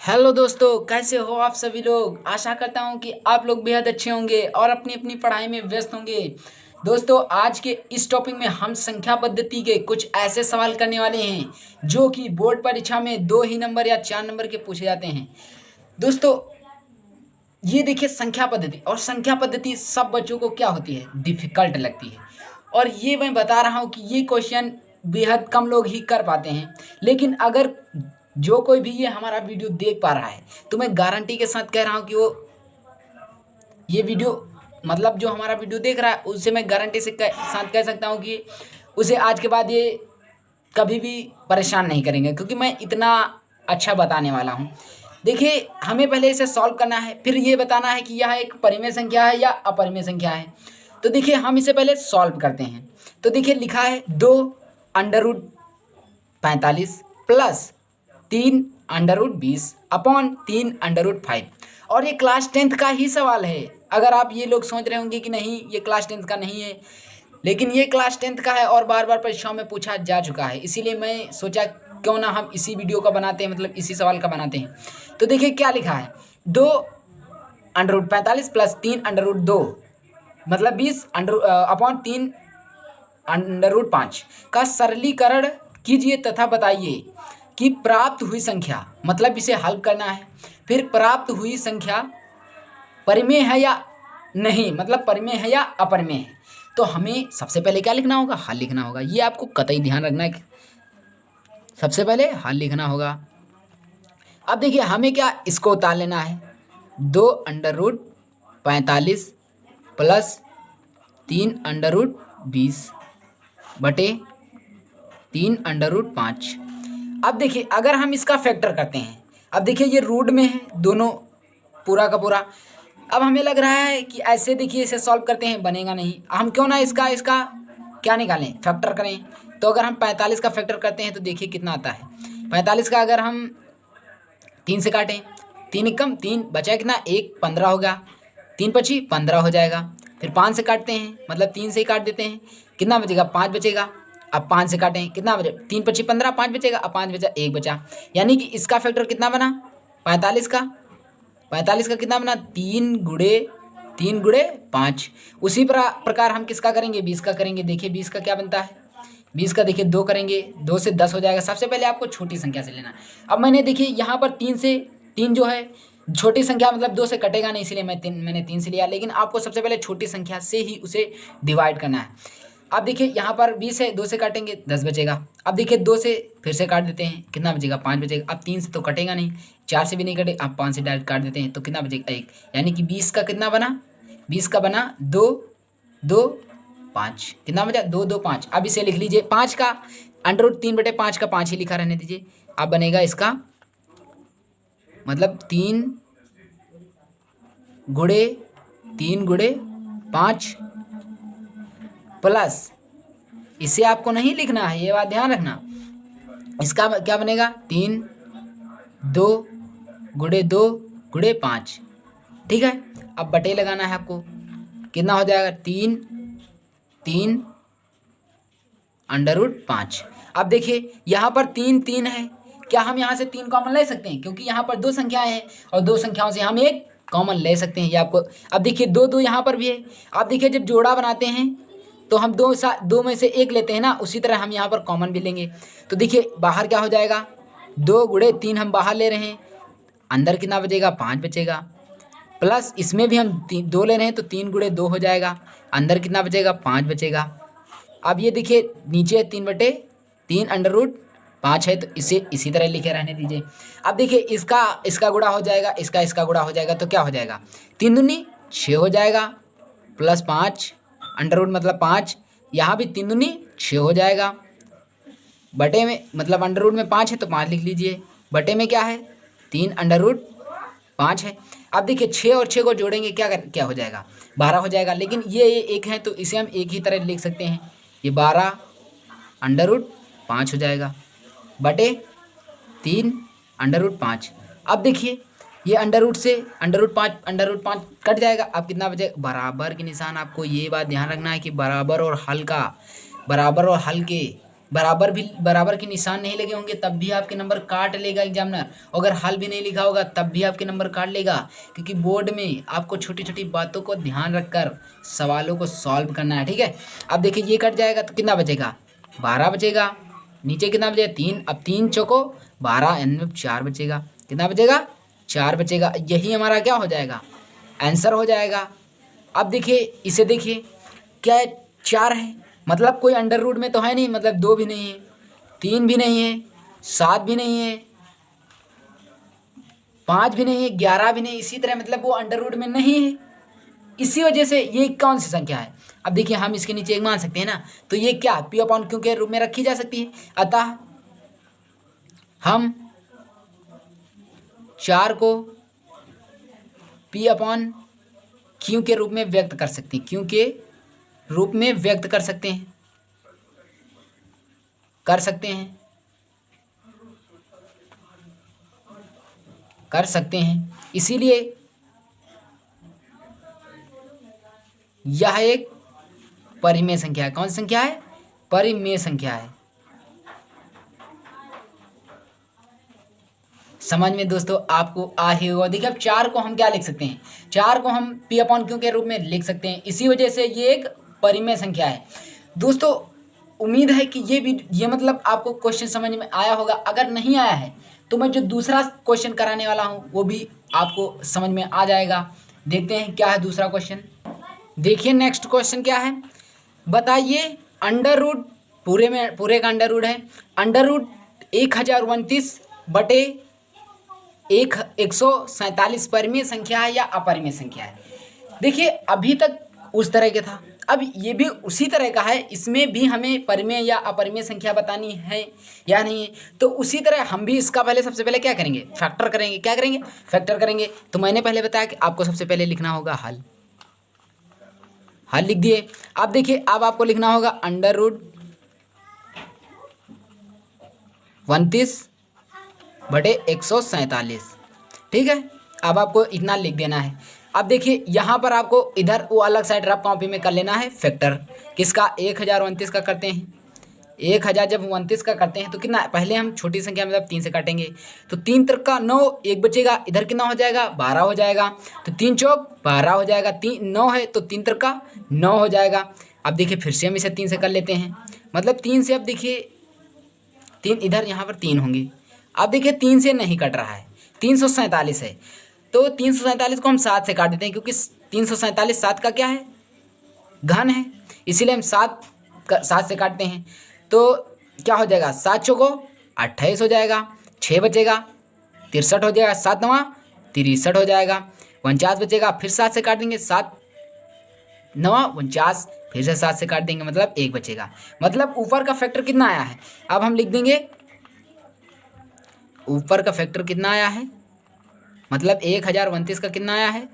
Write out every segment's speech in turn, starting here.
Hello दोस्तों, कैसे हो आप सभी लोग। आशा करता हूँ कि आप लोग बेहद अच्छे होंगे और अपनी अपनी पढ़ाई में व्यस्त होंगे। दोस्तों, आज के इस टॉपिक में हम संख्या पद्धति के कुछ ऐसे सवाल करने वाले हैं जो कि बोर्ड परीक्षा में 2 ही नंबर या 4 नंबर के पूछे जाते हैं। दोस्तों, ये देखिए संख्या पद्धति, और संख्या पद्धति सब बच्चों को क्या होती है, डिफिकल्ट लगती है। और ये मैं बता रहा हूँ कि ये क्वेश्चन बेहद कम लोग ही कर पाते हैं। लेकिन अगर जो कोई भी ये हमारा वीडियो देख पा रहा है, तो मैं गारंटी के साथ कह रहा हूँ कि वो ये वीडियो मतलब जो हमारा वीडियो देख रहा है, उससे मैं गारंटी से साथ कह सकता हूँ कि उसे आज के बाद ये कभी भी परेशान नहीं करेंगे, क्योंकि मैं इतना अच्छा बताने वाला हूँ। देखिए, हमें पहले इसे सॉल्व करना है, फिर ये बताना है कि यह एक परिमेय संख्या है या अपरिमेय संख्या है। तो देखिए, हम इसे पहले सॉल्व करते हैं। तो देखिए, लिखा है 2√45 प्लस 3√20 अपॉन 3√5। और ये क्लास 10th का ही सवाल है। अगर आप ये लोग सोच रहे होंगे कि नहीं, ये क्लास 10th का नहीं है, लेकिन ये क्लास 10th का है और बार बार परीक्षाओं में पूछा जा चुका है। इसीलिए मैं सोचा क्यों ना हम इसी वीडियो का बनाते हैं, मतलब इसी सवाल का बनाते हैं। तो देखिए क्या लिखा है, 2√45 प्लस 3√2 मतलब 20 अपॉन 3√5 का सरलीकरण कीजिए तथा बताइए कि प्राप्त हुई संख्या, मतलब इसे हल करना है, फिर प्राप्त हुई संख्या परिमेय है या नहीं, मतलब परिमेय है या अपरिमेय है। तो हमें सबसे पहले क्या लिखना होगा, हल लिखना होगा। ये आपको कतई ध्यान रखना है कि सबसे पहले हल लिखना होगा। अब देखिए, हमें क्या इसको उतार लेना है, 2√45 प्लस 3√20 बटे 3√5। अब देखिए, अगर हम इसका फैक्टर करते हैं, अब देखिए ये रूट में है दोनों, पूरा का पूरा। अब हमें लग रहा है कि ऐसे देखिए इसे सॉल्व करते हैं, बनेगा नहीं। हम क्यों ना इसका इसका क्या निकालें, फैक्टर करें। तो अगर हम 45 का फैक्टर करते हैं तो देखिए कितना आता है। 45 का अगर हम 3 से काटें, 3 एकम 3 बचा कितना, 1 15 होगा, 3 पची 15 हो जाएगा। फिर 5 से काटते हैं, मतलब 3 से ही काट देते हैं, कितना बचेगा, 5 बचेगा। अब 5 से काटें, कितना बचे, 3 पची 15, 5 बचेगा, अब 5 बचा, 1 बचा। यानी कि इसका फैक्टर कितना बना, 45 का। 45 का कितना बना, 3 गुणे 5। उसी प्रकार हम किसका करेंगे, 20 का करेंगे। देखिए 20 का क्या बनता है, 20 का देखिए 2 करेंगे, 2 से 10 हो जाएगा। सबसे पहले आपको छोटी संख्या से लेना है। अब मैंने देखिए यहाँ पर 3 जो है छोटी संख्या, मतलब 2 से कटेगा नहीं, इसलिए मैंने 3 से लिया। लेकिन आपको सबसे पहले छोटी संख्या से ही उसे डिवाइड करना है। अब देखिए यहाँ पर 20 है, 2 से काटेंगे 10 बचेगा। अब देखिए 2 से फिर से काट देते हैं, कितना बचेगा, 5 बचेगा। अब 3 से तो कटेगा नहीं, 4 से भी नहीं कटे, अब 5 से डायरेक्ट काट देते हैं, तो कितना बचेगा, 1। यानी कि 20 का कितना बना, 20 का बना 2 2 5, कितना बचा, 2 2 5। अब इसे लिख लीजिए, 5 का √3/5 का 5 ही लिखा रहने दीजिए। अब बनेगा इसका मतलब 3 गुणे 5 प्लस, इसे आपको नहीं लिखना है, ये बात ध्यान रखना। इसका क्या बनेगा, 2 गुणे 5। ठीक है। अब बटे लगाना है आपको, कितना हो जाएगा, 3 अब देखिए यहाँ पर 3 है, क्या हम यहाँ से 3 कॉमन ले सकते हैं, क्योंकि यहाँ पर 2 संख्याएं हैं और 2 संख्याओं से हम एक कॉमन ले सकते हैं, ये आपको। अब देखिए 2 यहाँ पर भी है। आप देखिए जब जोड़ा बनाते हैं तो हम 2 में से 1 लेते हैं ना, उसी तरह हम यहाँ पर कॉमन भी लेंगे। तो देखिए बाहर क्या हो जाएगा, 2 गुणे 3 हम बाहर ले रहे हैं, अंदर कितना बचेगा, 5 बचेगा। प्लस इसमें भी हम 2 ले रहे हैं, तो 3 गुणे 2 हो जाएगा, अंदर कितना बचेगा, 5 बचेगा। अब ये देखिए नीचे 3/3 है, तो इसे इसी तरह लिखे रहने दीजिए। अब देखिए इसका गुणा हो जाएगा, इसका गुणा हो जाएगा, तो क्या हो जाएगा, 3 दूनी 6 हो जाएगा, प्लस 5 अंडर मतलब 5, यहाँ भी 3 दूनी 6 हो जाएगा। बटे में मतलब अंडर में 5 है तो 5 लिख लीजिए, बटे में क्या है, 3/5 है। अब देखिए 6 और 6 को जोड़ेंगे, क्या हो जाएगा, 12 हो जाएगा। लेकिन ये एक है तो इसे हम एक ही तरह लिख सकते हैं, ये 12√5 हो जाएगा, बटे 3√5। अब देखिए ये अंडर से अंडर रूट 5 कट जाएगा। अब कितना बचेगा, बराबर के निशान। आपको ये बात ध्यान रखना है कि बराबर और हल के बराबर के निशान नहीं लगे होंगे तब भी आपके नंबर काट लेगा एग्जामिनर। अगर हल भी नहीं लिखा होगा तब भी आपके नंबर काट लेगा, क्योंकि बोर्ड में आपको छोटी छोटी बातों को ध्यान रखकर सवालों को सॉल्व करना है। ठीक है, अब देखिए ये कट जाएगा तो कितना बचेगा, 12 बचेगा। नीचे कितना बचेगा 3, अब 3 चौको 12 यानी 4 बचेगा। कितना बचेगा, 4 बचेगा। यही हमारा क्या हो जाएगा, आंसर हो जाएगा। अब देखिए इसे देखिए, क्या है, 4 है, मतलब कोई अंडर रूट में तो है नहीं, मतलब 2 भी नहीं है, 3 भी नहीं है, 7 भी नहीं है, 5 भी नहीं है, 11 भी नहीं, इसी तरह मतलब वो अंडर रूट में नहीं है। इसी वजह से ये कौन सी संख्या है। अब देखिए हम इसके नीचे एक मान सकते हैं ना, तो ये क्या पी अपॉन क्यू के रूप में रखी जा सकती है। अतः हम 4 को पी अपॉन क्यू के रूप में व्यक्त कर सकते हैं, क्यू के रूप में व्यक्त कर सकते हैं, कर सकते हैं, कर सकते हैं। इसीलिए यह एक परिमेय संख्या है। कौन सी संख्या है, परिमेय संख्या है। समझ में दोस्तों आपको आ ही होगा। देखिए अब 4 को हम क्या लिख सकते हैं, 4 को हम पी अपॉन क्यू के रूप में लिख सकते हैं। इसी वजह से ये एक परिमेय संख्या है। दोस्तों उम्मीद है कि ये मतलब आपको क्वेश्चन समझ में आया होगा। अगर नहीं आया है तो मैं जो दूसरा क्वेश्चन कराने वाला हूँ वो भी आपको समझ में आ जाएगा। देखते हैं क्या है दूसरा क्वेश्चन। देखिए नेक्स्ट क्वेश्चन क्या है, बताइए अंडर रूट पूरे का अंडर रूट है, अंडर रूट 1029 बटे 147 परिमेय संख्या है या अपरिमेय संख्या है। देखिए अभी तक उस तरह के था, अब ये भी उसी तरह का है। इसमें भी हमें परिमेय या अपरिमेय संख्या बतानी है या नहीं है, तो उसी तरह हम भी इसका पहले सबसे पहले क्या करेंगे, फैक्टर करेंगे। क्या करेंगे, फैक्टर करेंगे। तो मैंने पहले बताया कि आपको सबसे पहले लिखना होगा हल। हल लिख दिए। अब देखिए अब आपको लिखना होगा अंडर रूट 29 बटे 147। ठीक है, अब आपको इतना लिख देना है। अब देखिए यहाँ पर आपको इधर वो अलग साइड रफ कॉपी में कर लेना है फैक्टर। किसका, 1029 का करते हैं। 1000 जब 29 का करते हैं तो कितना, पहले हम छोटी संख्या मतलब 3 से काटेंगे, तो 3 त्रिक का 9, 1 बचेगा। इधर कितना हो जाएगा, 12 हो जाएगा। तो 3 चौक 12 हो जाएगा, 3 9 है तो 3 त्रिक का 9 हो जाएगा। अब देखिए फिर से हम इसे 3 से कर लेते हैं, मतलब 3 से, अब देखिए 3 इधर यहाँ पर 3 होंगे। अब देखिए 3 से नहीं कट रहा है, 347 है, तो 347 को हम 7 से काट देते हैं, क्योंकि 347 7 का क्या है, घन है, इसीलिए हम 7 से काटते हैं। तो क्या हो जाएगा, 7 चौको 28 हो जाएगा, 6 बचेगा, 63 हो जाएगा, 7 नवा 63 हो जाएगा, 49 बचेगा, फिर 7 से काट देंगे, 7 नवा 49, फिर से 7 से काट देंगे, मतलब 1 बचेगा। मतलब ऊपर का फैक्टर कितना आया है, अब हम लिख देंगे ऊपर का फैक्टर कितना आया है, मतलब 1029 का कितना आया है,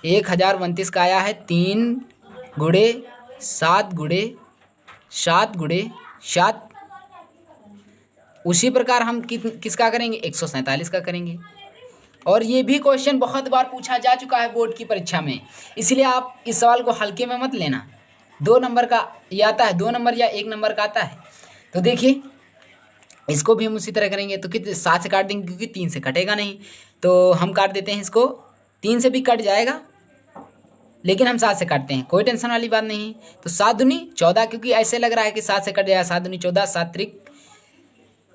1029 का आया है 3 गुणे 7 गुणे 7 गुणे 7। उसी प्रकार हम किसका करेंगे, 147 का करेंगे। और ये भी क्वेश्चन बहुत बार पूछा जा चुका है बोर्ड की परीक्षा में, इसलिए आप इस सवाल को हल्के में मत लेना। 2 नंबर का ये आता है, 2 नंबर या 1 नंबर का आता है। तो देखिए इसको भी हम उसी तरह करेंगे, तो कितने 7 से काट देंगे, क्योंकि 3 से कटेगा नहीं, तो हम काट देते हैं इसको। 3 से भी कट जाएगा लेकिन हम 7 से काटते हैं, कोई टेंशन वाली बात नहीं। तो 7 दूनी 14, क्योंकि ऐसे लग रहा है कि 7 से कट जाएगा। 7 दूनी 14, 7 त्रिक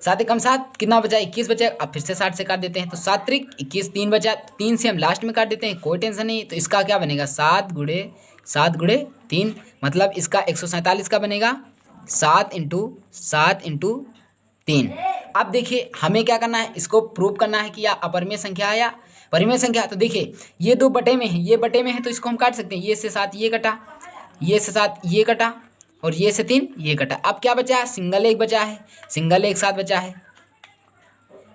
7 एकम 7, कितना बचा, 21 बचा। अब फिर से 60 से काट देते हैं, तो 7 त्रिक 21, 3 बचा, 3 से हम लास्ट में काट देते हैं, कोई टेंशन नहीं। तो इसका क्या बनेगा, 7 गुणे 3, मतलब इसका 147 का बनेगा 7 इंटू 3। अब देखिए हमें क्या करना है, इसको प्रूव करना है कि या अपरिमेय संख्या है या परिमेय संख्या। तो देखिए ये 2 बटे में है, ये बटे में है, तो इसको हम काट सकते हैं। ये से 7 ये कटा, ये से 7 ये कटा, और ये से 3 ये कटा। अब क्या बचा है, सिंगल 1 बचा है, सिंगल 1 7 बचा है,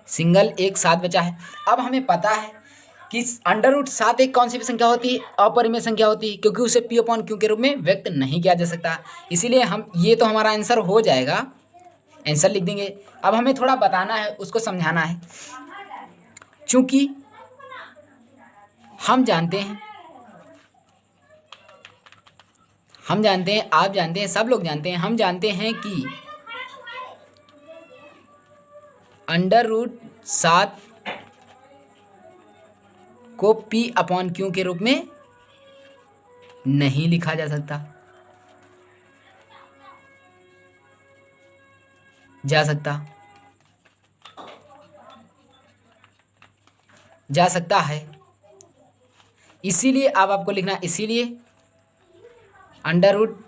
सिंगल 1 7 बचा है। अब हमें पता है कि अंडर रूट 7 एक कौन सी भी संख्या होती है, अपरिमेय संख्या होती है, क्योंकि उसे पी अपॉन क्यू के रूप में व्यक्त नहीं किया जा सकता। इसीलिए हम ये तो हमारा आंसर हो जाएगा, आंसर लिख देंगे। अब हमें थोड़ा बताना है, उसको समझाना है, चूंकि हम जानते हैं, आप जानते हैं, सब लोग जानते हैं, हम जानते हैं कि अंडर रूट 7 को P/Q के रूप में नहीं लिखा जा सकता। जा सकता है। इसीलिए अब आपको लिखना, इसीलिए अंडर रूट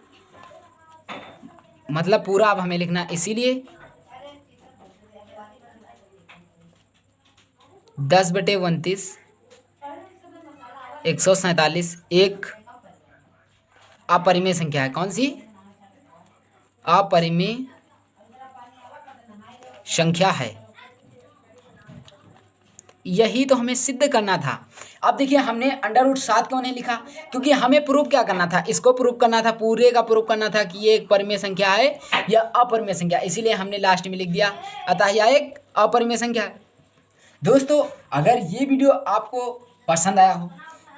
मतलब पूरा अब हमें लिखना, इसीलिए 10/29 147 एक अपरिमेय संख्या है। कौन सी? अपरिमेय संख्या है। यही तो हमें सिद्ध करना था। अब देखिए हमने अंडर रूट 7 क्यों नहीं लिखा, क्योंकि हमें प्रूव क्या करना था, इसको प्रूव करना था, पूरे का प्रूव करना था कि ये एक परिमेय संख्या है या अपरिमेय संख्या, इसीलिए हमने लास्ट में लिख दिया, अतः यह एक अपरिमेय संख्या है। दोस्तों अगर ये वीडियो आपको पसंद आया हो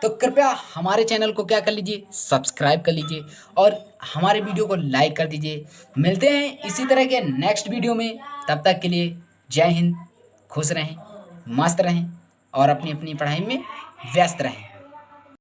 तो कृपया हमारे चैनल को क्या कर लीजिए, सब्सक्राइब कर लीजिए और हमारे वीडियो को लाइक कर दीजिए। मिलते हैं इसी तरह के नेक्स्ट वीडियो में, तब तक के लिए जय हिंद, खुश रहें, मस्त रहें और अपनी अपनी पढ़ाई में व्यस्त रहें।